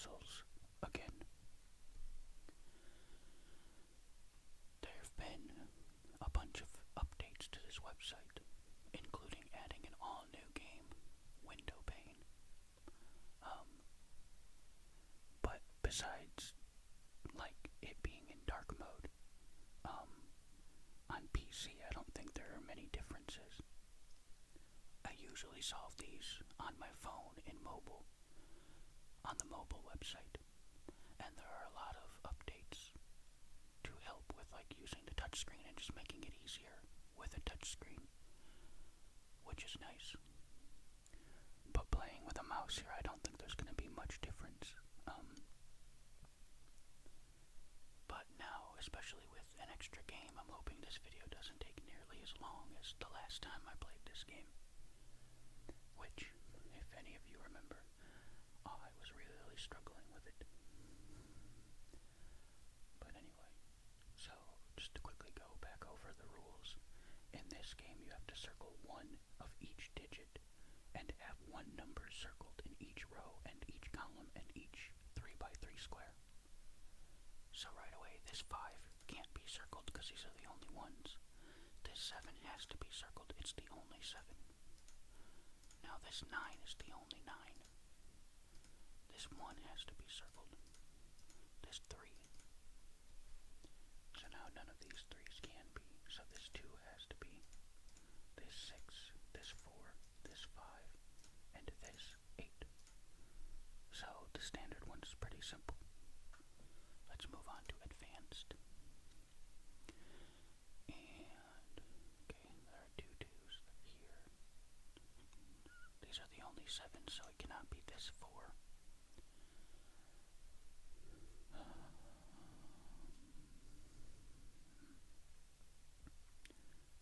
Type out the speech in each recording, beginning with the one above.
Puzzles again. There have been a bunch of updates to this website, including adding an all-new game, window pane. But besides, like, it being in dark mode, on PC I don't think there are many differences. I usually solve these on my phone in mobile, on the mobile website, and there are a lot of updates to help with like using the touchscreen and just making it easier with a touchscreen, which is nice. But playing with a mouse here, I don't think there's going to be much difference. But now, especially with an extra game, I'm hoping this video doesn't take nearly as long as the last time I played this game. Which, if any of you remember, I was really struggling with it. But anyway, so just to quickly go back over the rules. In this game, you have to circle one of each digit and have one number circled in each row and each column and each 3x3 square. So right away, this 5 can't be circled because these are the only ones. This 7 has to be circled, it's the only 7. Now this 9 is the only 9. This 1 has to be circled. This 3. So now none of these 3's can be. So this 2 has to be. This 6, this 4, this 5, and this 8. So the standard one is pretty simple. Let's move on to advanced. And, okay, there are 2 2's here. These are the only 7, so it cannot be this 4.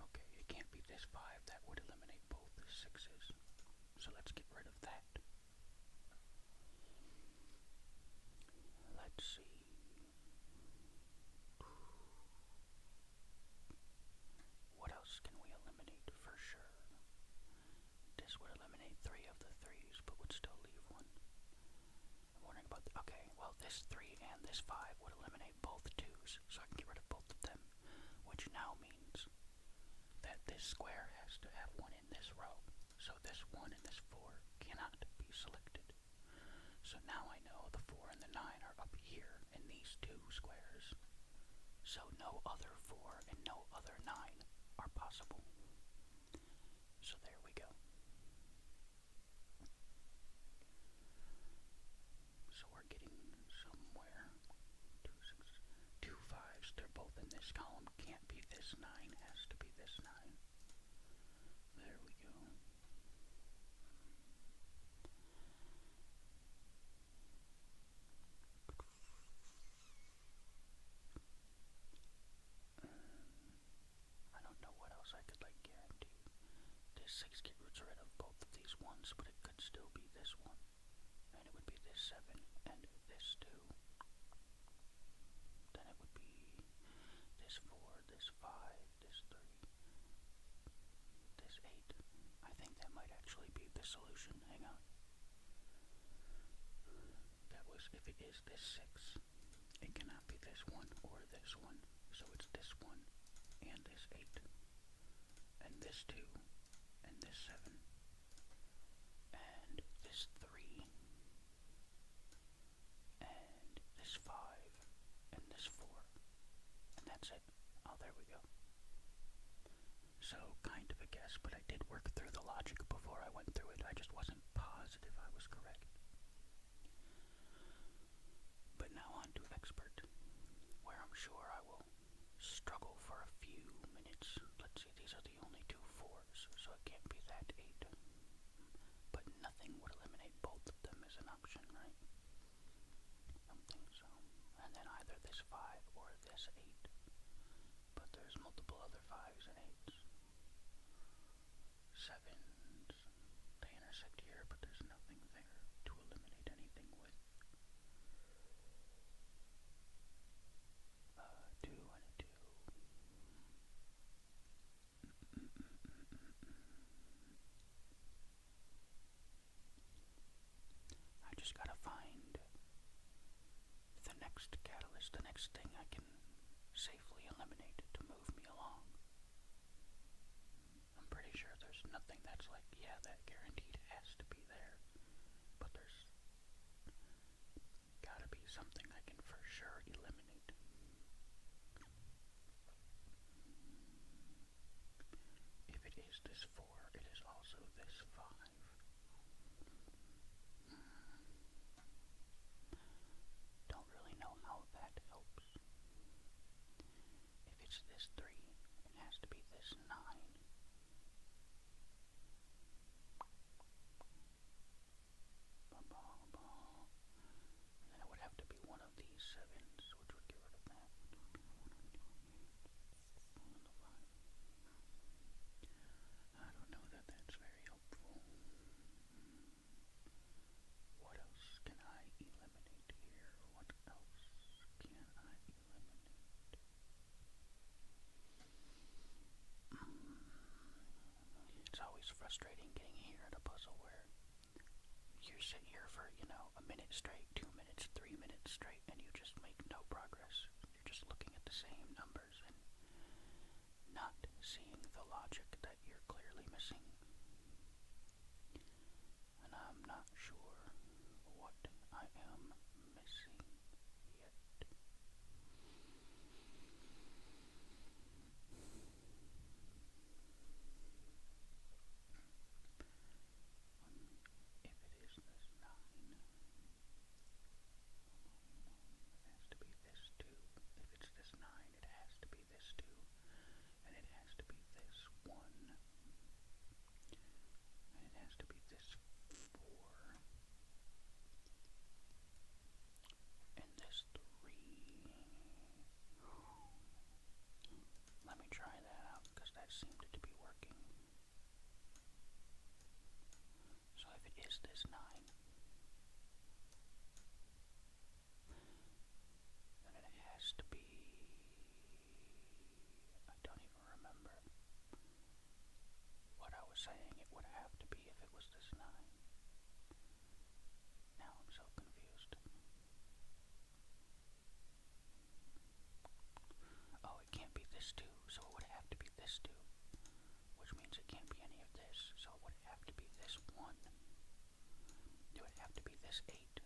Okay, it can't be this 5. That would eliminate both the 6's. So let's get rid of that. Let's see. What else can we eliminate for sure? This would eliminate 3 of the 3's, but would still leave 1. I'm wondering about okay, well this 3 and this 5 would eliminate both 2's, so I can get rid of both of them, which now means that this square has to have 1 in this row. So this 1 and this 4 cannot be selected. So now I know the 4 and the 9 are up here in these 2 squares. So no other 4 and no other 9 are possible. So there we go. So we're getting somewhere. 2 5's, they're both in this column. Can't be this 9, has to be this 9. There we go. I don't know what else I could like guarantee. This 6 gets rid of both of these 1's, but it could still be this 1. And it would be this 7 and this 2. Then it would be this 4, this 5, this 3, this 8. I think that might actually be the solution. Hang on. That was, if it is this 6, it cannot be this 1 or this 1. So it's this 1 and this 8. And this 2 and this 7. And this 3. And this 5. And this 4. And that's it. Oh, there we go. So, kind of a guess, but I did work through the logic before I went through it. I just wasn't positive I was correct. But now on to expert, where I'm sure I will struggle for a few minutes. Let's see, these are the only 2 4's, so it can't be that 8. But nothing would eliminate both of them as an option, right? I don't think so. And then either this 5 or this 8. But there's multiple other 5's and 8's. 7's, they intersect here, but there's nothing there to eliminate anything with. 2 and a 2. I just gotta find that's like, yeah, that guaranteed has to be there. But there's gotta be something I can for sure eliminate. If it is this 4, it is also this 5. Don't really know how that helps. If it's this 3, it has to be this 9. And then it would have to be one of these 7s, which would get rid of that. I don't know that that's very helpful. What else can I eliminate here? What else can I eliminate? It's always frustrating getting here at a puzzle where you sit here for, a minute straight, 2 minutes, 3 minutes straight, and you just make no progress. You're just looking at the same numbers and not seeing the logic that you're clearly missing. And I'm not sure what I am missing yet. If it is this 9, it has to be this 2. If it's this 9, it has to be this 2. And it has to be this 1. And it has to be this 4. And this 3. Let me try that out, because that seemed to be working. So if it is this 9, then it has to be... I don't even remember what I was saying it would have to be if it was this 9. Now I'm so confused. Oh, it can't be this 2, so it would have to be this 2. Which means it can't be any of this, so it would have to be this 1. It would have to be this 8. It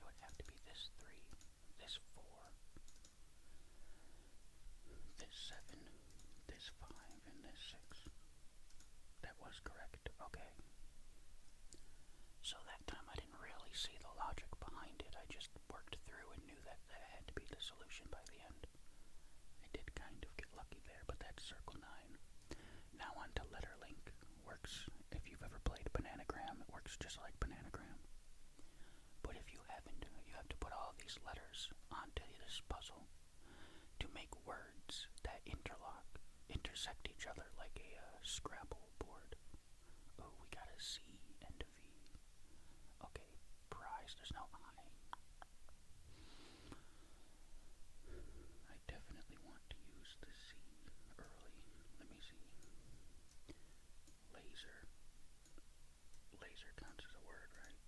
would have to be this 3, this 4, this 7, this 5, and this 6. That was correct. Okay. So that time I didn't really see the logic behind it. I just worked through and knew that that had to be the solution by the end. I did kind of get lucky there, but that's Circle 9. Now on to letter link. Works if you've ever played Bananagram. It works just like Bananagram. But if you haven't, you have to put all these letters onto this puzzle to make words that intersect each other like a Scrabble board. Oh, we got a C and a V. Okay, prize, there's no I. I definitely want to use the C early. Let me see. Laser. Laser counts as a word, right?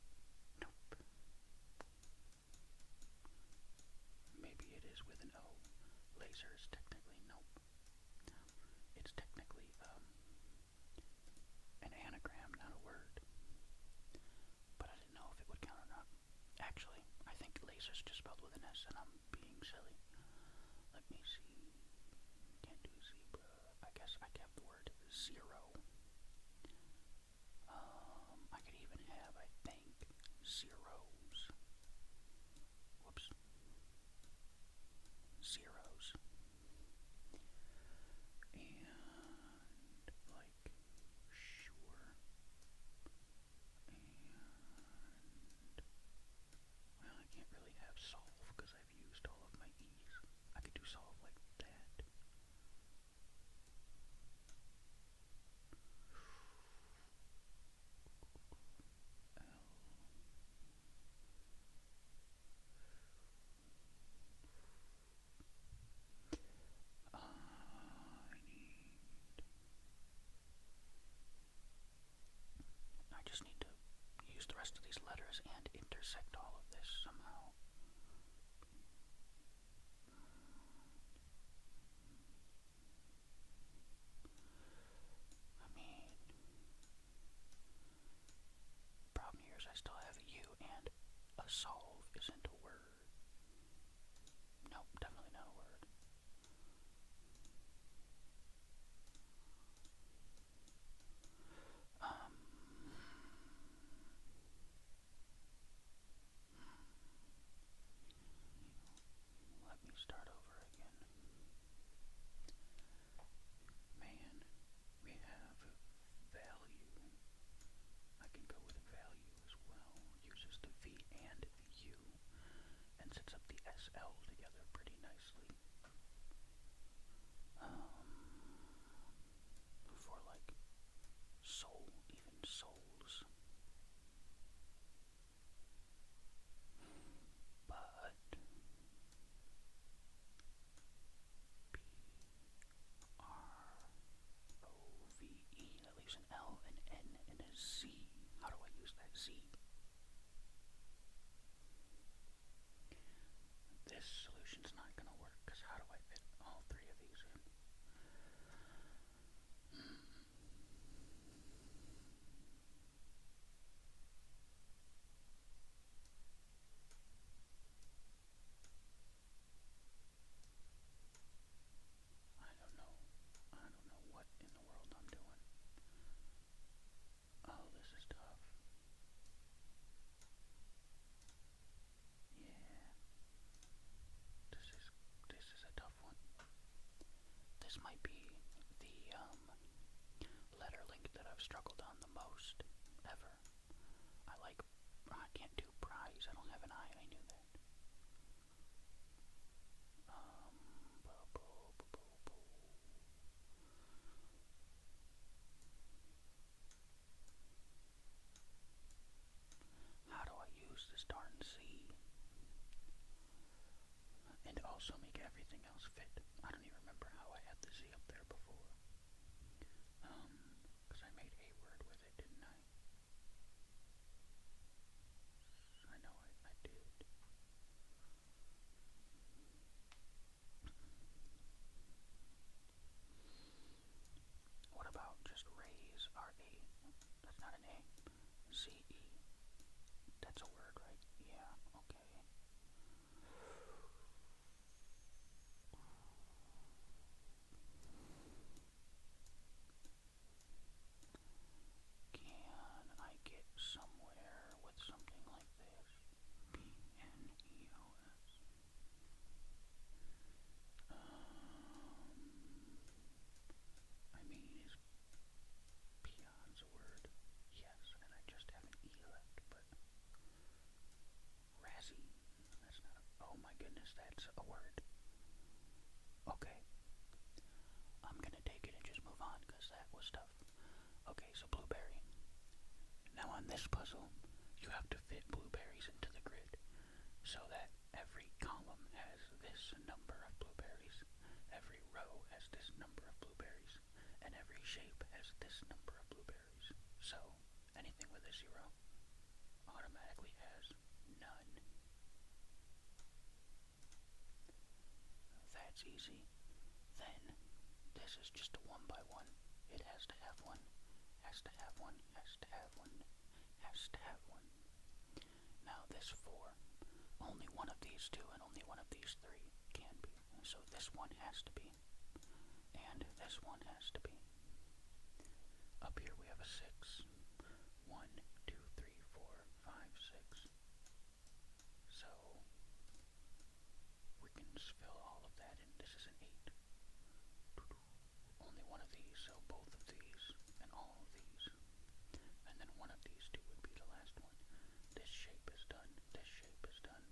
Nope. Maybe it is with an O. Laser is technically, nope. It's technically an anagram, not a word. But I didn't know if it would count or not. Actually, I think laser's just spelled with an S and I'm being silly. Let me see. Can't do zebra. I guess I have the word 0. I could even have, I think, zeros. Whoops. Zeros. And, like, sure. And, well, I can't really have solve because I've used all of my E's. I could do solve like that. solve isn't a word. Nope, definitely not a word. Let me start over again. Man, we have value. I can go with value as well. Uses the V and the U and sets up the SL together pretty nicely. For like soul, even souls. But BROVE, that leaves an L, an N, and a Z. How do I use that Z? This solution's not gonna work, because how do I fit all three of these in? I don't know. I don't know what in the world I'm doing. Oh, this is tough. Yeah. This is a tough one. This might be the letter link that I've struggled on the most ever. I can't do prize. I don't have an I. I knew that. How do I use this darn Z? And also make everything else fit. I don't even remember how I had the Z up there before. Because I made a word with it, didn't I? I know I did. What about just raise? R-A. That's not an A. Z-E. That's a word, right? Yeah, okay. Can I get somewhere with something like this? P-N-E-O-S. I mean, is peon's a word? Yes, and I just have an E left, but Razzie, that's not a, oh my goodness, that's a word. Okay, I'm gonna take it and just move on, because that was tough. Okay, so blueberry. Now on this puzzle, you have to fit blueberries into the grid, so that every column has this number of blueberries, every row has this number of blueberries, and every shape has this number of blueberries. So, anything with a 0 automatically has none. That's easy. Then, this is just a 1 by 1. It has to have one, has to have one, has to have one, has to have one. Now this 4, only one of these 2 and only one of these 3 can be. So this one has to be, and this one has to be. Up here we have a 6. 1, 2, 3, 4, 5, 6. So we can just fill all of that in. This is an 8. Only one of these, so both of these and all of these. And then one of these 2 would be the last one. This shape is done. This shape is done.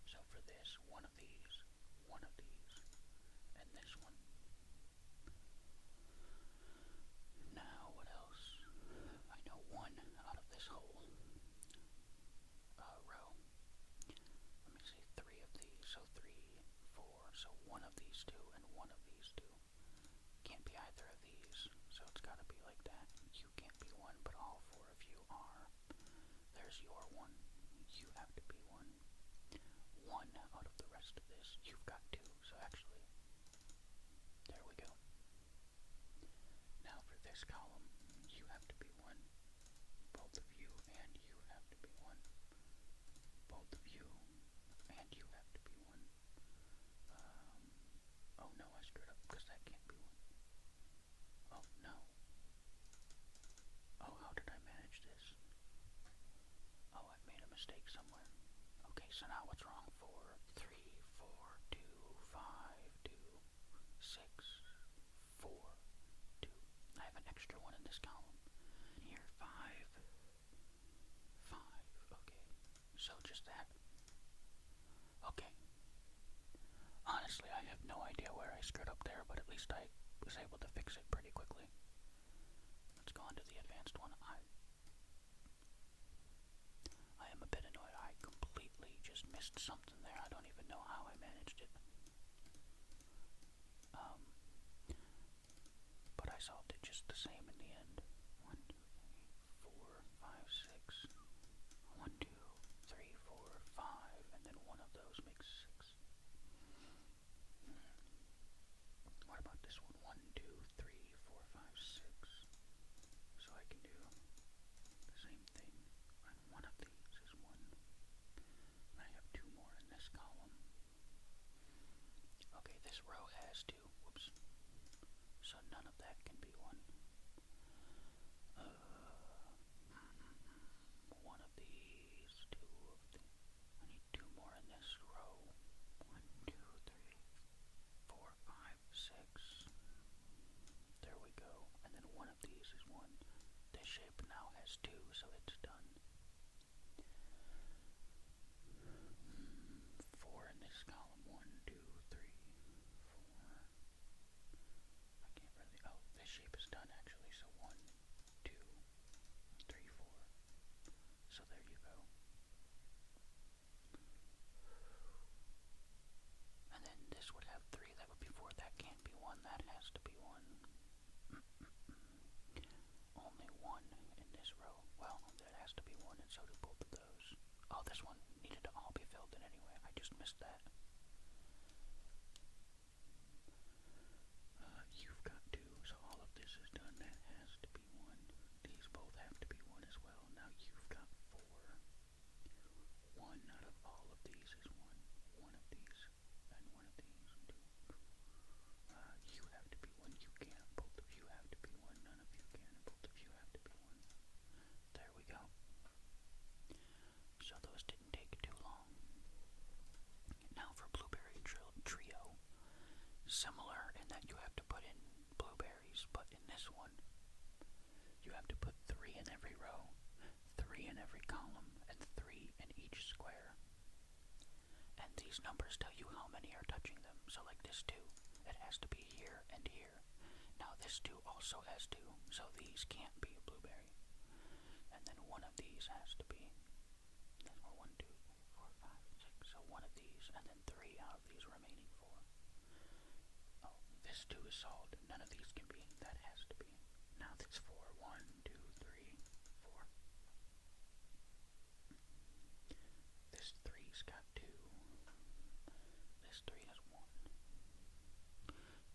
So for this, one of these, and this one. Now what else? I know 1 out of this whole row. Let me see, 3 of these, so 3, 4, so one of these 2 and one of these 2. Can't be either of these, so it's gotta be like that. You can't be 1, but all 4 of you are. There's your 1. You have to be 1. 1 out of the rest of this. You've got 2, so actually, there we go. Now for this column, you have to be 1. Both of you and you have to be 1. somewhere. Okay, so now what's wrong? 4, 3, 4, 2, 5, 2, 6, 4, 2. I have an extra one in this column. And here, 5, 5. Okay, so just that. Okay. Honestly, I have no idea where I screwed up there, but at least I was able to fix it pretty quickly. Let's go on to the advanced one. I am a bit annoyed. I completely just missed something there. I don't even know how I managed it. But I solved it just the same in the end. 1, 2, 3, 4, 5, 6. 1, 2, 3, 4, 5, and then one of those makes 6. What about this one? 1, 2, 3, 4, 5, 6. So I can do the same thing. And one of these is 1. I have 2 more in this column. Okay, this row has 2. Whoops. So none of that can be 1. One of these, 2 of the. I need 2 more in this row. 1, 2, 3, 4, 5, 6. There we go. And then one of these is 1. This shape now has 2, so it's done. 4 in this column. 1, 2, 3, 4. I can't really. Oh, this shape is done actually. So 1, 2, 3, 4. So there you go. And then this would have 3. That would be 4. That can't be 1. That has to be 1. Only 1 in this row. Well, that has to be 1, and so do both of those. Oh, this one needed to all be filled in anyway. I just missed that. You've got 2, so all of this is done. That has to be 1. These both have to be 1 as well. Now you've got 4. 1 out of all of these is 1. 1 of these, and 1 of these. 2. You have to be 1. You can't. Both of you have to be 1. None of you can. Both of you have to be 1. There we go. So those didn't take too long. Now for blueberry trio. Similar in that you have to put in blueberries, but in this one, you have to put 3 in every row, 3 in every column, and 3 in each square. And these numbers tell you how many are touching them. So like this 2, it has to be here and here. Now this 2 also has 2, so these can't be a blueberry. And then one of these has to be, 1, 2, 4, 5, 6, so one of these, and then 3 out of these remaining 4. Oh, this 2 is solved. None of these can be. That has to be. Now this 4. 1, 2, 3, 4. This 3's got 2. This 3 has 1.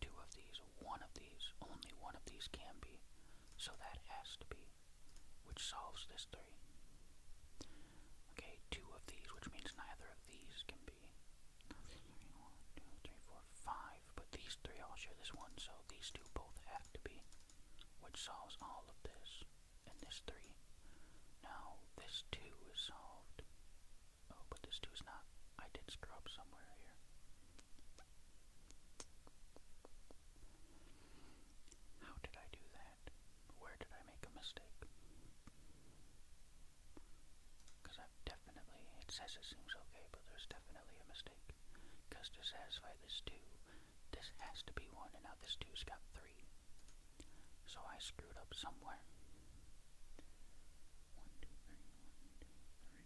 2 of these. 1 of these. Only one of these can be. So that has to be. Which solves this 3. Okay, 2 of these, which means neither of these can be. 1, 2, 3, 4, 5. But these 3 all share this 1, so these 2 both have to be. Which solves all of this. And this 3. Now, this 2 is solved. Oh, but this 2 is not. I did screw up somewhere here. How did I do that? Where did I make a mistake? Because I've definitely, it says it seems okay, but there's definitely a mistake. Because to satisfy this 2, this has to be 1, and now this 2's got 3. So I screwed up somewhere. 1, 2, 3, 1, 2, 3.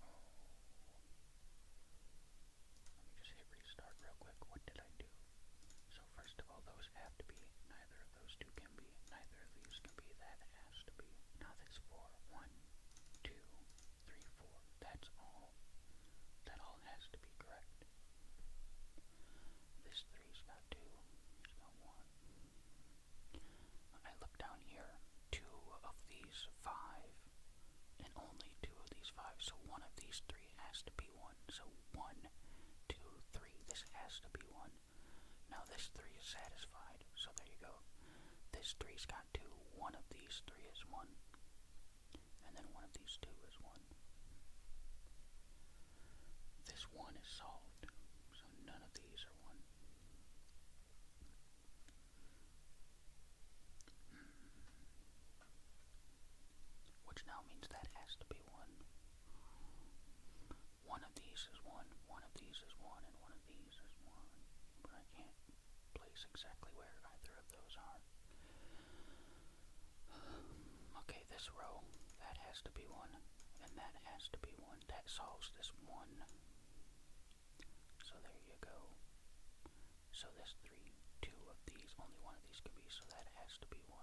3. Let me just hit restart real quick. What did I do? So first of all, those have to be. Neither of those 2 can be. Neither of these can be. That has to be. Now this 4. 1, 2, 3, 4. That's all. That all has to be correct. This 3's got 2. He's got 1. I look down here. 2 of these 5. And only 2 of these 5. So one of these 3 has to be 1. So 1, 2, 3. This has to be 1. Now this 3 is satisfied. So there you go. This 3's got 2. One of these 3 is 1. one of these is 1, one of these is 1, and one of these is 1. But I can't place exactly where either of those are. Okay, this row, that has to be 1, and that has to be 1. That solves this 1. So there you go. So this 3, 2 of these, only one of these can be, so that has to be 1.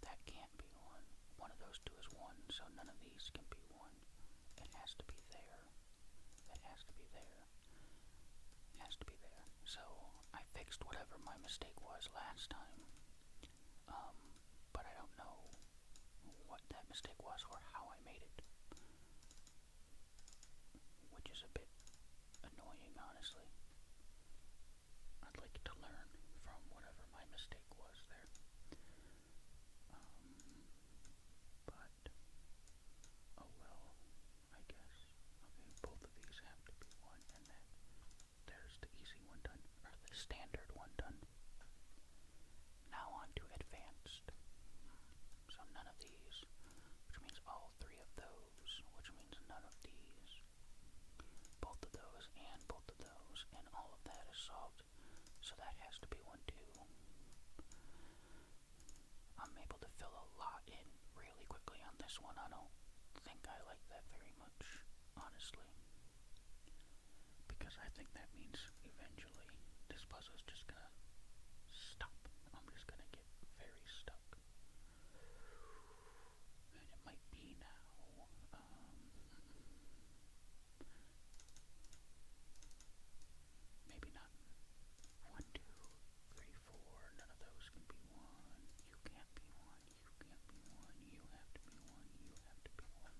That can't be 1. One of those two is 1, so none of these can be 1. It has to be there. It has to be there. It has to be there. So I fixed whatever my mistake was last time. But I don't know what that mistake was or how I made it. Which is a bit annoying, honestly. I'd like to learn from whatever my mistake was there. But, oh well, I guess. Okay, both of these have to be 1, and then there's the easy one done, or the standard one done. Now on to advanced. So none of these, which means all 3 of those, which means none of these. Both of those, and both of those, and all of that is solved. So that has to be 1 too. I'm able to fill a lot in really quickly on this one. I don't think I like that very much, honestly. Because I think that means eventually this puzzle is just gonna stop. I'm just gonna get very stuck. And it might be now. Maybe not. 1, 2, 3, 4. None of those can be 1. You can't be 1. You can't be 1. You have to be 1. You have to be 1.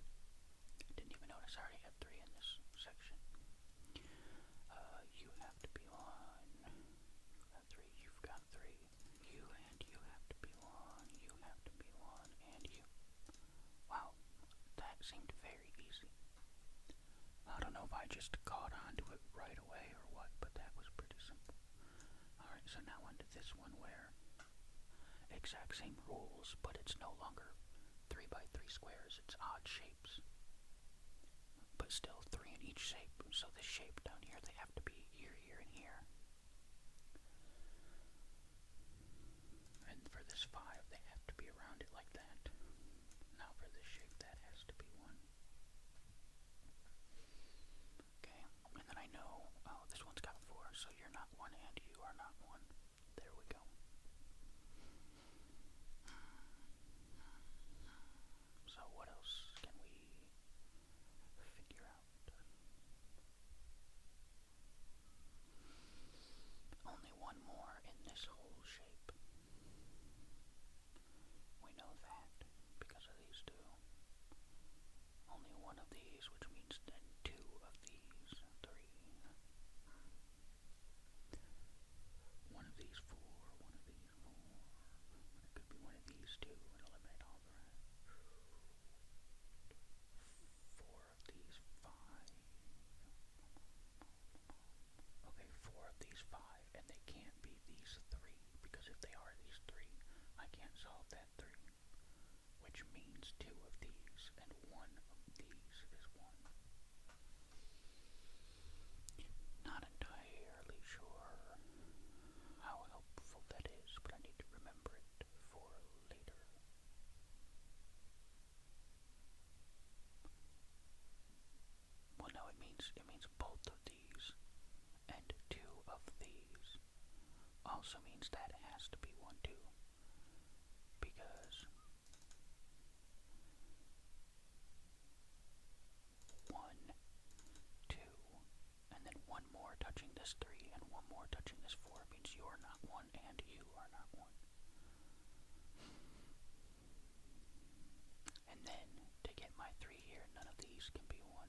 Didn't even notice I already had 3 in this section. You have to be 1. You got 3. You've got 3. You and you have to be 1. You have to be 1. And you. Wow, that seemed very easy. I don't know if I just caught on to it right away or what, but that was pretty simple. Alright, so now onto this one where exact same rules, but it's no longer 3 by 3 squares, it's odd shapes. But still 3 in each shape, so this shape down here, they have to be here, here, and here. And for this 5, they have to be around it like that. Now for this shape, that has to be 1. Okay, and then I know, oh, this one's got 4, so you're not 1 and you are not 1. There we go. So what else can we figure out? Only one more in this whole shape. We know that because of these two. Only one of these, which means then 2 of these. 3. One of these 4. One of these 4. It could be one of these 2 and eliminate all the rest. 4 of these 5. Okay, 4 of these 5, and they can't be these 3, because if they are these 3, I can't solve that 3. Which means 2 of these, and 1 of these is 1. Not entirely sure how helpful that is, but I need to remember it for later. Well, no, it means both of these and 2 of these. Also means that it has to be 1 too, because 1, 2, and then 1 more touching this 3 and 1 more touching this 4 means you're not 1 and you are not 1. And then to get my 3 here, none of these can be 1,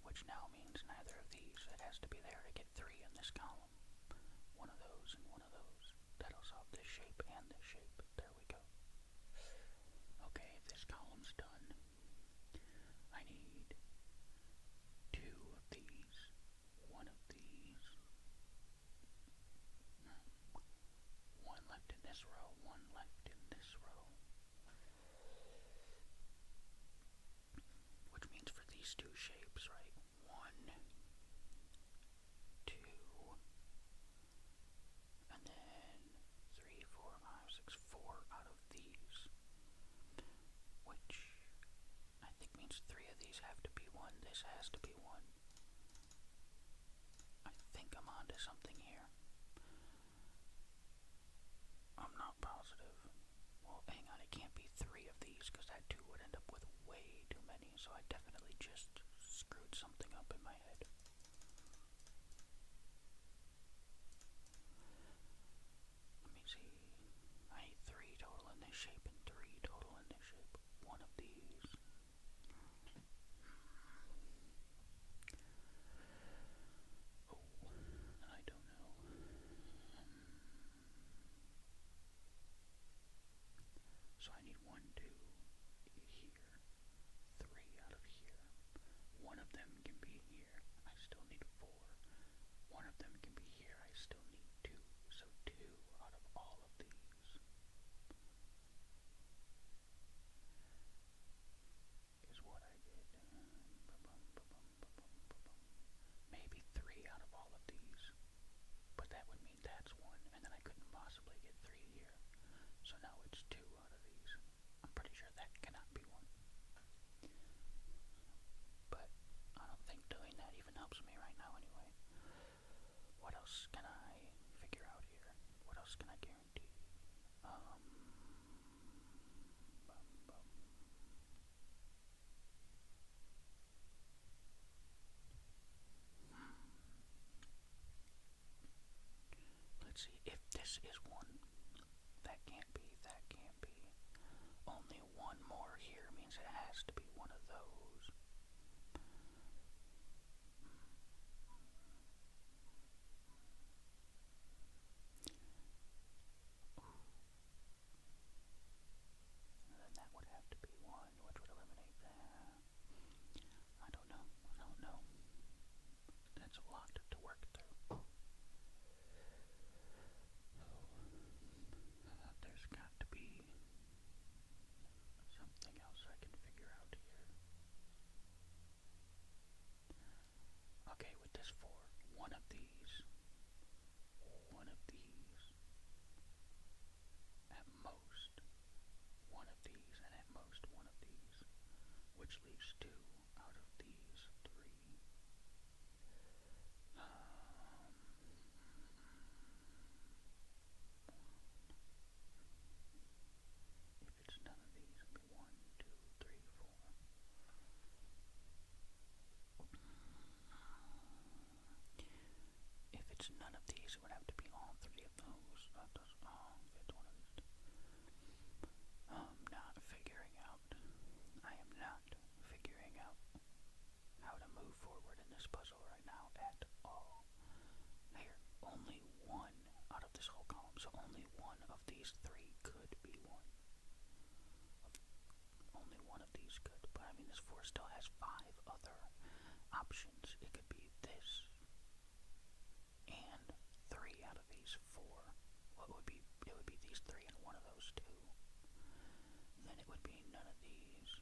which now means neither of these. It has to be there to get 3 in this column. One of those and one of those. That'll solve this shape and this shape. There we go. Okay, this column's done. I need 2 of these, 1 of these, 1 left in this row, 1 left in this row. Which means for these 2 shapes, this has to be one. I think I'm onto something here. I'm not positive. Well, hang on, it can't be 3 of these because that 2 would end up with way too many, so I definitely just screwed something up in my head. Let me see. I need 3 total in this shape and 3 total in this shape. One of these. Oh, I don't know. So I need 1, 2 here, 3 out of here. One of them can be here. I still need 4. One of them can be here. I still need 2. So 2 out of all of these is what I did. Maybe 3 out of all of these. But that would mean that's 1, and then I couldn't possibly get 3 here. So now it's 2 out of these. I'm pretty sure that cannot be 1. But I don't think doing that even helps me right now anyway. What else can I figure out here? What else can I guarantee? Let's see, if this is 1, that can't be, that can't be. Only 1 more here means it has to be one of those. And then that would have to be 1, which would eliminate that. I don't know. That's a lot to work through. There's got to be something else I can figure out here. Okay, with this 4, one of these, at most, one of these, and at most one of these, which leaves 2 out of these 3. If it's none of these, it'll be 1, 2, 3, 4. If it's none of these, it would have to be all 3 of those. That does, if it's one of these. I'm not figuring out. I am not figuring out how to move forward in this puzzle right now at all. Here, only 1 out of this whole column, so only 1 of these 3 could be 1. Only 1 of these could, but I mean this 4 still has 5 other options. It could be this and 3 out of these 4. What would be? It would be these 3 and 1 of those 2. Then it would be none of these,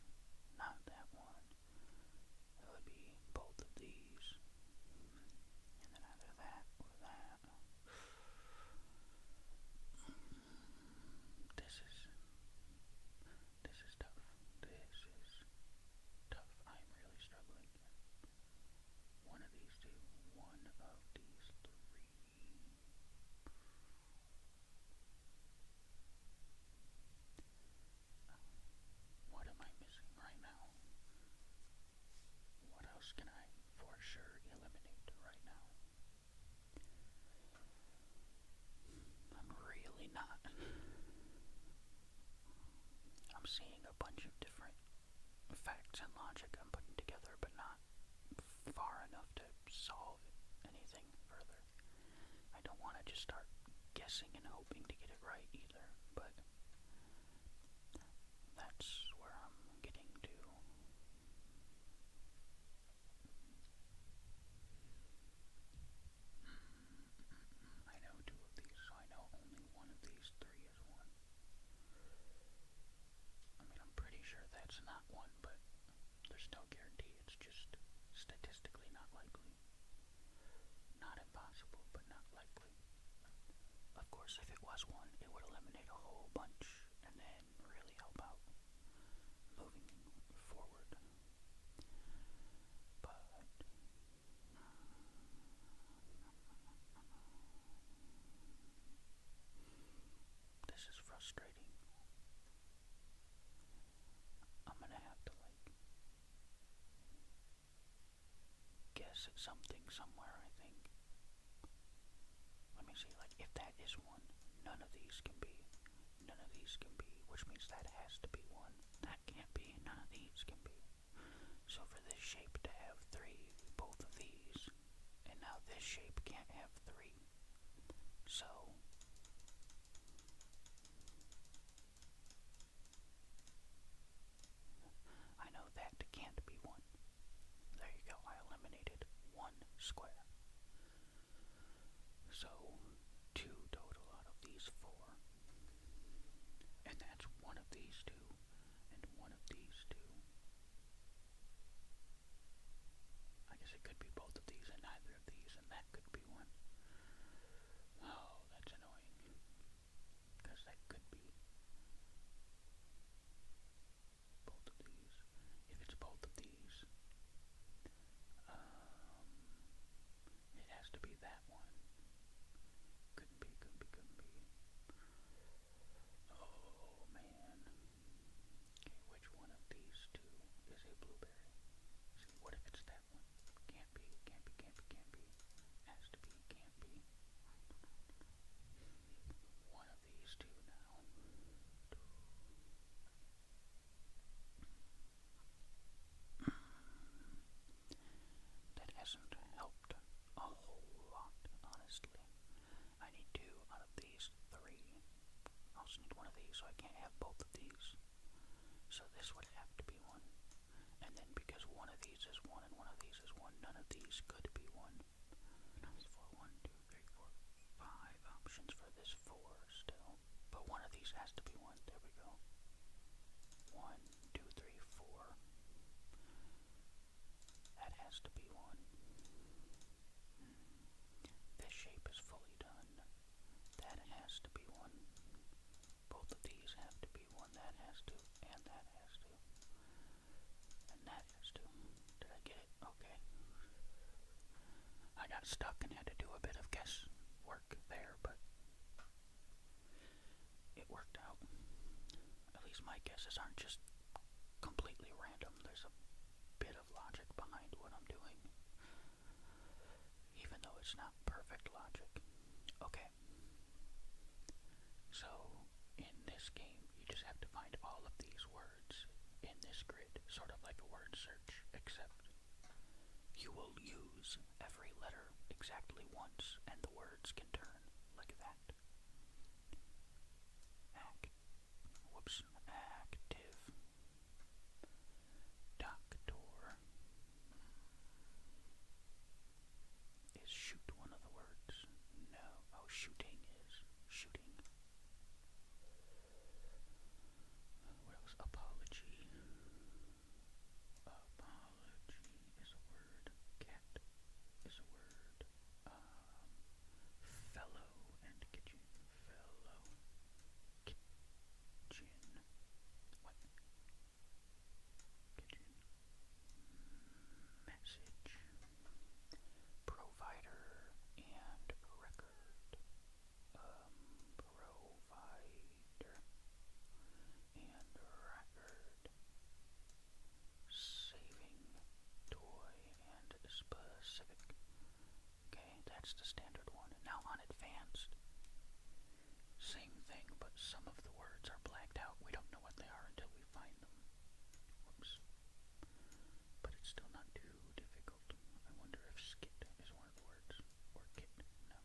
not that one. It would be both of these, and then either that or that. This is tough. This is tough. I'm really struggling. One of these 2, one of these 3. What am I missing right now? What else can I for sure eliminate right now? I'm really not. I'm seeing a bunch of different facts and logic I'm putting together, but not far enough to solve anything further. I don't want to just start guessing and hoping to get it right either, but that's where I'm getting to. I know 2 of these, so I know only 1 of these 3 is 1. I mean, I'm pretty sure that's not 1, but there's no guarantee. It's just statistically not likely. Not impossible, but not likely. Of course, if it was 1, it would eliminate a whole bunch and then really help out moving forward. But opposite something somewhere, I think. Let me see, like, if that is one, none of these can be, which means that has to be one. That can't be, none of these can be. So for this shape to have three, both of these, and now this shape can't have three. So I know that can't be one. There you go, I eliminated one square. So 2 total out of these 4. And that's one of these 2 and one of these 2. I guess it could be both of these and neither of these, and that could be one. Oh, that's annoying. Because that could be both of these. If it's both of these, it has to be that one. Couldn't be. Oh, man. Okay, which one of these 2 is a blueberry? See, what if it's that one? Can't be. Has to be, can't be. One of these 2 now. That hasn't helped a whole lot, honestly. I need 2 out of these 3. I also need one of these, so I can't have both of these. So this would have to be one. And then because one of these is 1 and one of these is 1, none of these could be 1. That's 4, 1, 2, 3, 4, 5 options for this 4 still. But one of these has to be 1. There we go. 1, 2, 3, 4. That has to be 1. This shape is fully done. That has to be 1. Both of these have to be 1. That has to, and that has to. And that has to. Did I get it? Okay. I got stuck and had to do a bit of guesswork there, but it worked out. At least my guesses aren't just completely random. There's a bit of logic behind what I'm doing, even though it's not perfect logic. Okay. So, in this game, you just have to find all of these words in this grid, sort of like a word search, except you will use every letter exactly once, and the words can turn like that. Active. Doctor. Is shoot one of the words? No. Oh, shooting is shooting. What else? Apology. Apology is a word. Cat is a word. Fellow and kitchen. Fellow. Kitchen. What? Kitchen. Message. Provider and record. Provider and record. Saving, toy, and specific. Okay, that's the standard one. Now on advanced, same thing, but some of the words are blacked out. We don't know what they are until we find them. Whoops. But it's still not too difficult. I wonder if skit is one of the words. Or kit. No.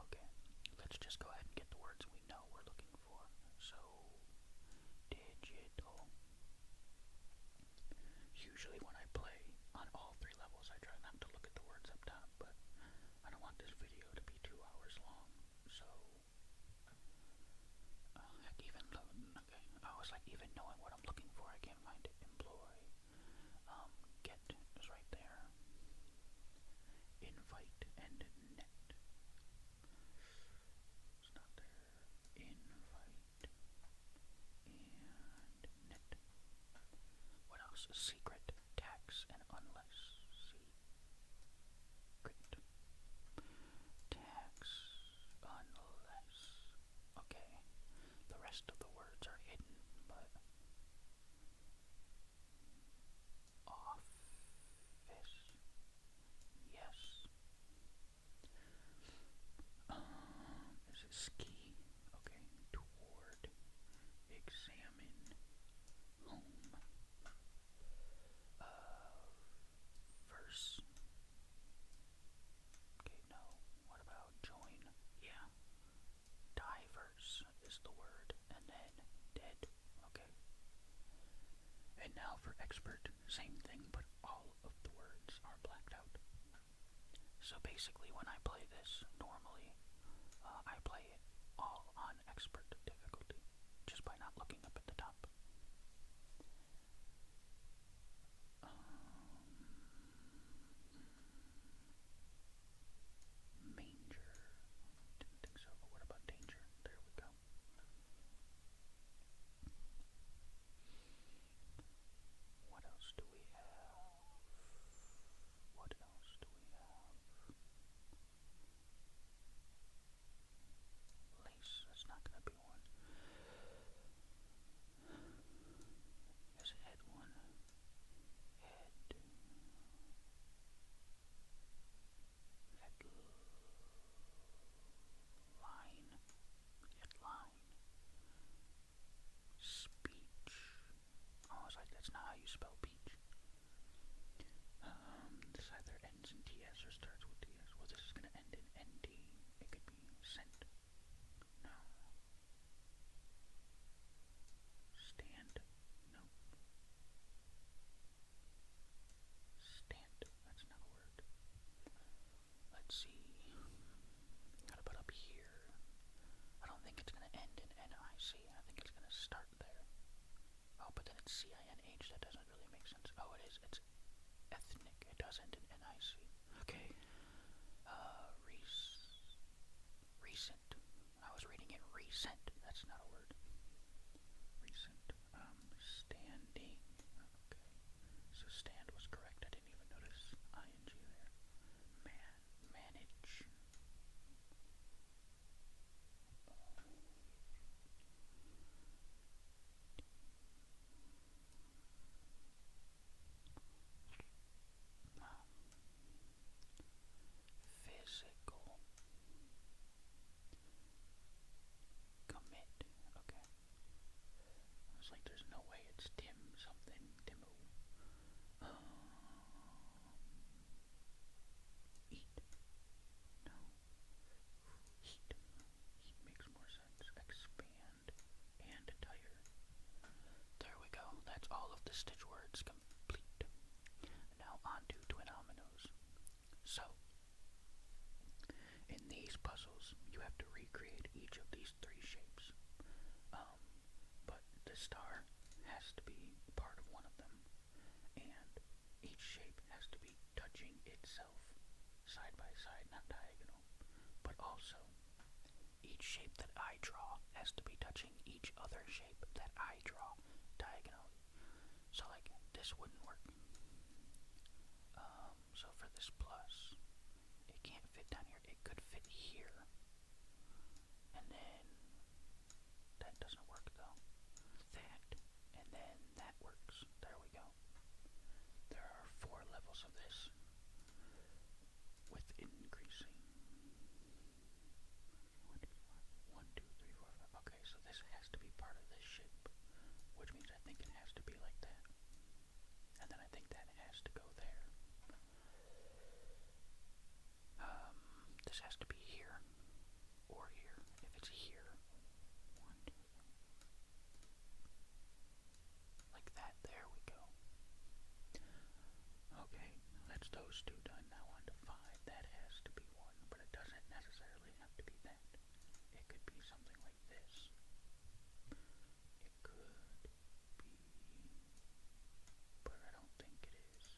Okay, let's just go ahead and get the words we know we're looking for. So, digital. Usually when I play on all 3 levels, I try not to look at the words up top, but I don't want this video to be 2 hours long, so heck, even okay, I was like, even knowing what I'm looking for, I can't find it. Employ, get is right there. Invite and net. It's not there. Invite and net. What else? Secret, tax, and unless. Secret, tax, unless. Okay, the rest of the words are hidden, but office, Same thing, but all of the words are blacked out. So basically, when I play this normally, I play it all on expert difficulty, just by not looking up at the top. Manger. Didn't think so, but what about danger? There we go. What else do we have? What else do we have? Lace, that's not gonna be one. There's head one. Head. Headline. Speech. Oh, I was like, that's not how you spell peach. This either ends in TS or starts with TS. Well, this is gonna end in ND. It could be sent. No. Stand. No. Stand. That's not a word. Let's see. Gotta put up here. I don't think it's gonna end in NIC. I think it's gonna start there. Oh, but then it's CINH. That doesn't really make sense. Oh, it is. It's ethnic. It does end in NIC. Okay. Recent. I was reading it recent. That's not a word. Recent. Standing. Okay. So stand was correct. I didn't even notice ING there. Manage. Physical. Commit. Okay. I was like, there's no way it's Tim something. Timo. Eat. No. Heat. Heat makes more sense. Expand. And tire. There we go. That's all of the stitch words complete. Now on to Twinominos. So, in these puzzles, you have to recreate each of these three shapes. But the star has to be part of one of them, and each shape has to be touching itself side by side, not diagonal. But also, each shape that I draw has to be touching each other shape that I draw diagonally. So like, this wouldn't work. So for this plus, it can't fit down here. It could fit here. And then, that doesn't work though. That, and then that works. There we go. There are 4 levels of this, with increasing. 1, 2, 3, 4, 5. Okay, so this has to be part of this shape, which means I think it has to be like that. And then I think that has to go there. This has to be here, or here. If it's here, 1, 2, 3. Like that, there we go. Okay, that's those 2 done. Now on to 5. That has to be 1, but it doesn't necessarily have to be that. It could be something like this. It could be, but I don't think it is.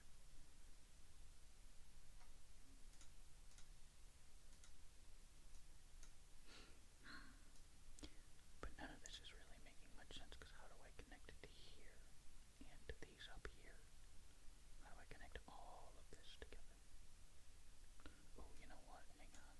But none of this is really making much sense, because how do I connect it to here and to these up here? How do I connect all of this together? Oh, you know what? Hang on.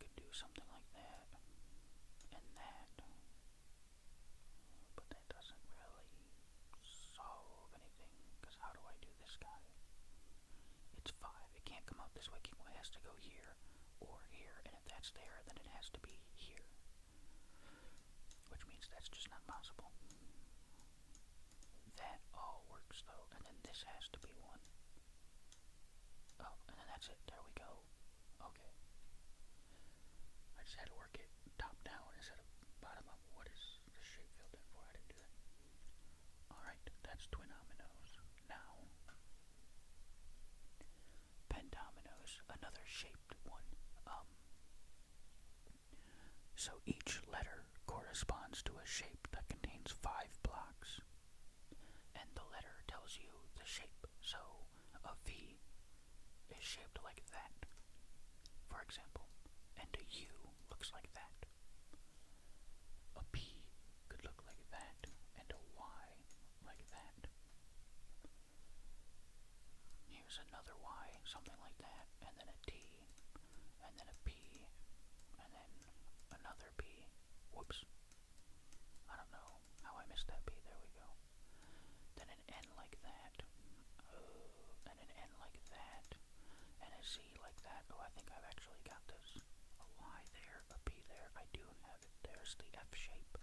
could do something like that and that, but that doesn't really solve anything, because how do I do this guy? It's 5. It can't come out this way. It has to go here or here, and if that's there, then it has to be here, which means that's just not possible. That all works though, and then this has to be 1. Oh, and then that's it. There we go. Okay. I just had to work it top down instead of bottom up. What is the shape filled in for? I didn't do that. Alright, that's twin dominoes. Now, pendominoes, another shaped one. So each letter corresponds to a shape that contains 5 blocks, and the letter tells you the shape. So a V is shaped like that, for example, and a U looks like that. A P could look like that, and a Y like that. Here's another Y, something like that, and then a T, and then a P, and then another P. Whoops. I don't know how I missed that P. There we go. Then an N like that. And an N like that. And a Z like that. Oh, I think I've actually got this. A Y there, a P there. I do have it. There's the F shape.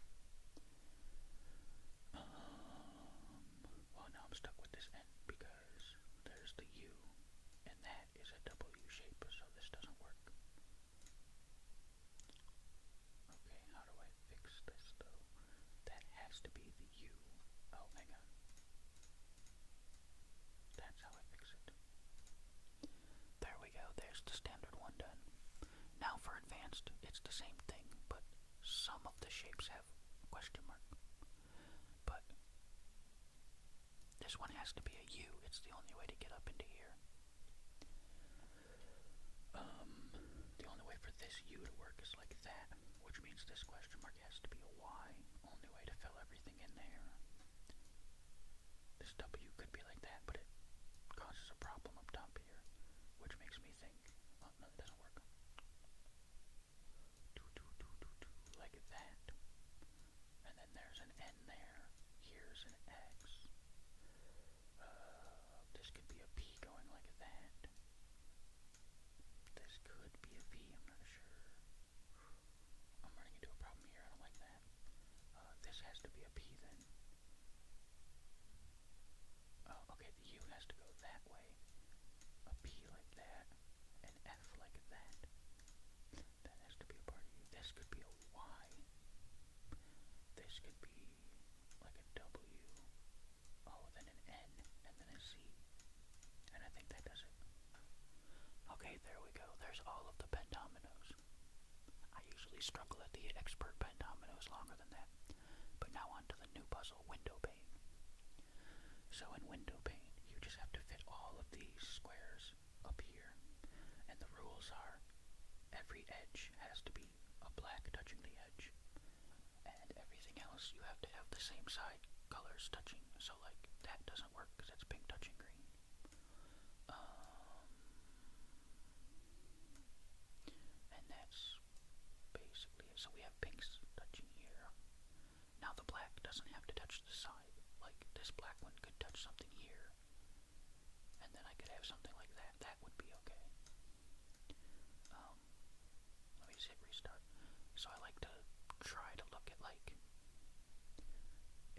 Well, now I'm stuck with this N because there's the U, and that is a W shape, so this doesn't work. Okay, how do I fix this though? That has to be the U. Oh, hang on. That's how I fix it. There we go, there's the standard one done. Now for advanced, it's the same thing, but some of the shapes have question mark. But this one has to be a U, it's the only way to get up into here. The only way for this U to work is like that, which means this question mark has to be a Y. Only way to fill everything in there. This W could be like that, but it causes a problem up top here, which makes me think, oh no, it doesn't work. Like that. And then there's an N there. Here's an X. This could be a P going like that. This could be a V, I'm not sure. I'm running into a problem here, I don't like that. This has to be a P then. Oh, okay, the U has to go that way. A P like that. An F like that. That has to be a part of U. This could be a Y. This could be like a W. Oh, then an N, and then a Z. And I think that does it. Okay, there we go. There's all of the pendominoes. I usually struggle at the expert pendominoes longer than that. But now on to the new puzzle, window pane. So in window pane, you just have to fit all of these squares up here. And the rules are, every edge has to be a black touching the edge. And everything else, you have to have the same side colors touching. So like, that doesn't work because it's pink touching green. And that's basically it. So we have pinks touching here. Now the black doesn't have to touch the side. Like, this black one could touch something here. And then I could have something like that. That would be okay. Let me just hit restart. So I like to try to look at, like,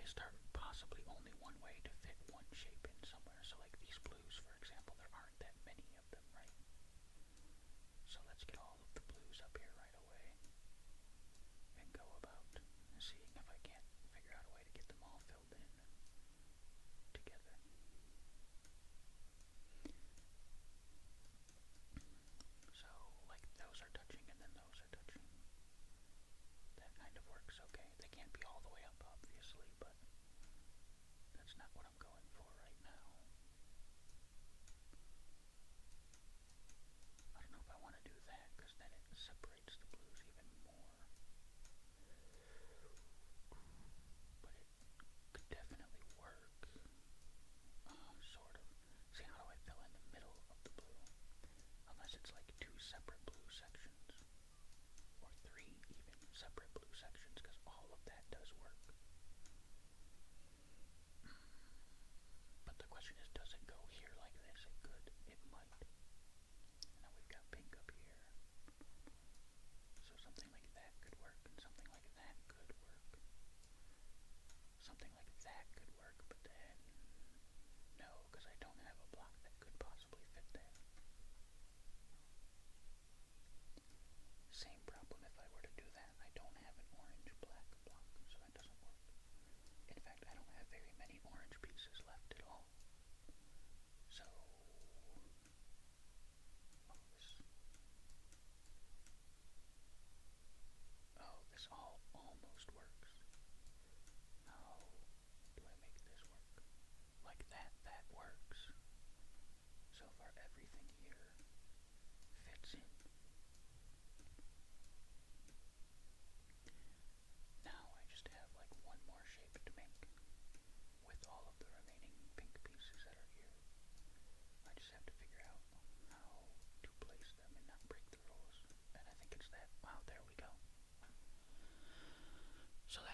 is there possibly only one way to fit one shape in somewhere? So like these blues, for example, there aren't that many of them, right? So let's get all of the blues up here right away and go about seeing if I can't figure out a way to get them all filled in together.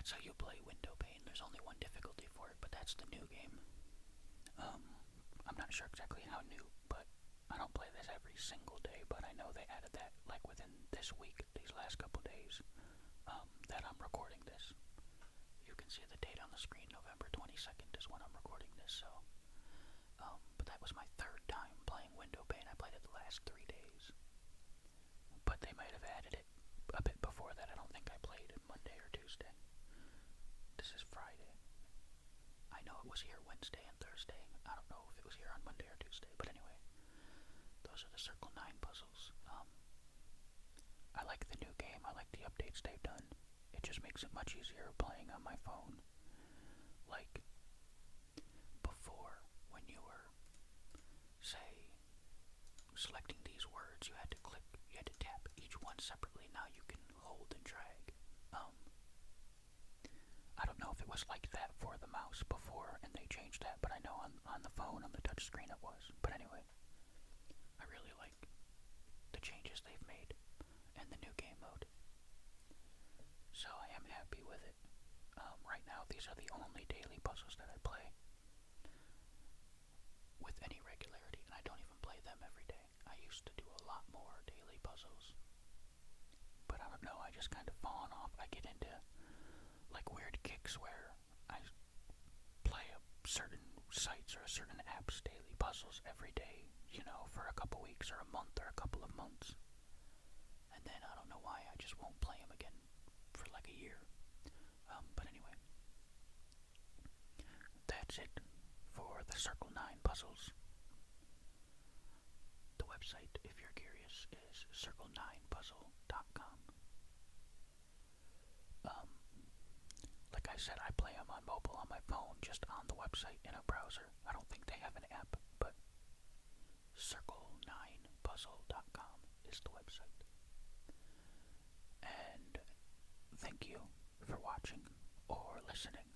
that's how you play window pane. There's only one difficulty for it, but that's the new game. I'm not sure exactly how new, but I don't play this every single day, but I know they added that like within this week, these last couple days, that I'm recording this. You can see the date on the screen, November 22nd is when I'm recording this, so, but that was my third time playing window pane. I played it the last 3 days, but they might have added it a bit before that. I don't think I played it Monday or Tuesday. This is Friday. I know it was here Wednesday and Thursday. I don't know if it was here on Monday or Tuesday, but anyway, those are the Circle9 puzzles. I like the new game. I like the updates they've done. It just makes it much easier playing on my phone. Like, before, when you were, say, selecting these words, you had to tap each one separately. Now you can hold and drag. I don't know if it was like that for the mouse before and they changed that, but I know on the phone, on the touch screen it was. But anyway, I really like the changes they've made and the new game mode. So I am happy with it. Right now, these are the only daily puzzles that I play with any regularity, and I don't even play them every day. I used to do a lot more daily puzzles, but I don't know, I just kind of fallen off. I get into like weird kicks where I play certain sites or certain apps daily puzzles every day, you know, for a couple weeks or a month or a couple of months. And then I don't know why, I just won't play them again for like a year. But anyway, that's it for the Circle9 puzzles. The website, if you're curious, is Cicrle9Puzzle.com. Like I said, I play them on mobile on my phone, just on the website in a browser. I don't think they have an app, but Circle9Puzzle.com is the website. And thank you for watching or listening.